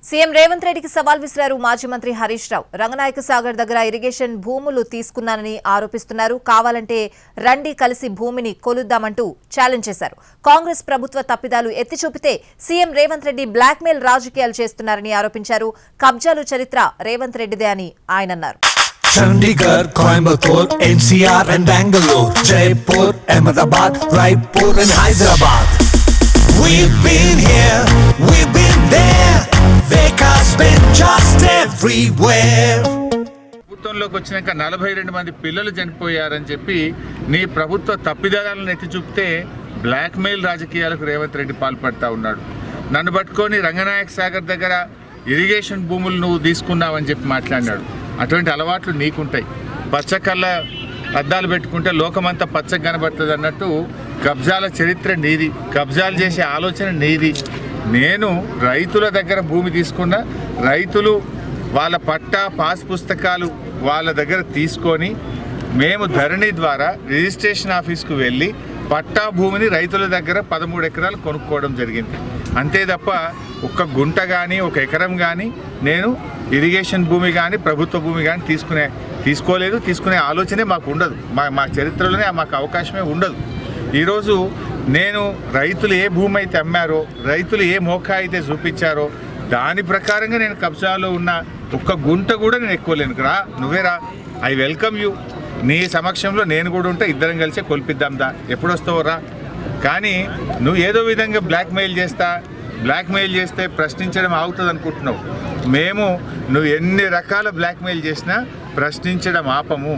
CM Revanth రెడ్డికి సవాల్ విసిరారు మాజీ మంత్రి హరీష్ రావు. రంగనాయక సాగర్ దగ్గర ఇరిగేషన్ భూములు తీసుకున్నానని ఆరోపిస్తున్నారు. కావాలంటే రండి కలిసి భూమిని కొలుద్దామంటూ ఛాలెంజ్ చేశారు. కాంగ్రెస్ ప్రభుత్వ తప్పిదాలు ఎత్తి చూపితే సీఎం రేవంత్ రెడ్డి బ్లాక్మెయిల్ రాజకీయాలు చేస్తున్నారని ఆరోపించారు. కబ్జాలు చరిత్ర రేవంత్ రెడ్డిదే అని ఆయన అన్నారు. Chandigarh, Coimbatore, NCR and Bangalore, Jaipur, Ahmedabad, Raipur and Hyderabad. We've been here, we've been there. Vekas been just everywhere. ప్రభుత్వంలోకి వచ్చినాక 42 మంది పిల్లలు చనిపోయారని చెప్పి నీ ప్రభుత్వ తప్పిదాలను ఎత్తి చూపితే బ్లాక్మెయిల్ రాజకీయాలకు రేవంత్ రెడ్డి పాల్పడతా ఉన్నాడు. నన్ను పట్టుకొని రంగనాయక సాగర్ దగ్గర ఇరిగేషన్ భూములు నువ్వు తీసుకున్నావని చెప్పి మాట్లాడినాడు. అటువంటి అలవాట్లు నీకుంటాయి. పచ్చకళ్ళ అద్దాలు పెట్టుకుంటే లోకమంతా పచ్చగా కనబడుతుంది అన్నట్టు కబ్జాల చరిత్ర నీది, కబ్జాలు చేసే ఆలోచన నీది. నేను రైతుల దగ్గర భూమి తీసుకున్న రైతులు వాళ్ళ పట్టా పాస్ పుస్తకాలు వాళ్ళ దగ్గర తీసుకొని మేము ధరణి ద్వారా రిజిస్ట్రేషన్ ఆఫీస్కు వెళ్ళి పట్టా భూమిని రైతుల దగ్గర 13 ఎకరాలు కొనుక్కోవడం జరిగింది. అంతే తప్ప ఒక్క గుంట కానీ ఒక ఎకరం కానీ నేను ఇరిగేషన్ భూమి కానీ ప్రభుత్వ భూమి కానీ తీసుకోలేదు. తీసుకునే ఆలోచనే మాకు ఉండదు. మా చరిత్రలోనే మాకు అవకాశమే ఉండదు. ఈరోజు నేను రైతులు ఏ భూమి అయితే అమ్మారో, రైతులు ఏ మోకా అయితే చూపించారో దాని ప్రకారంగా నేను కబ్జాలో ఉన్న ఒక్క గుంట కూడా నేను ఎక్కువలేను. రా నువ్వేరా, ఐ వెల్కమ్ యూ. నీ సమక్షంలో నేను కూడా ఉంటే ఇద్దరం కలిసి కొలిపిద్దాందా, ఎప్పుడు వస్తావో రా. కానీ నువ్వు ఏదో విధంగా బ్లాక్మెయిల్ చేస్తే ప్రశ్నించడం ఆగుతుంది అనుకుంటున్నావు. మేము నువ్వు ఎన్ని రకాల బ్లాక్మెయిల్ చేసినా ప్రశ్నించడం ఆపము.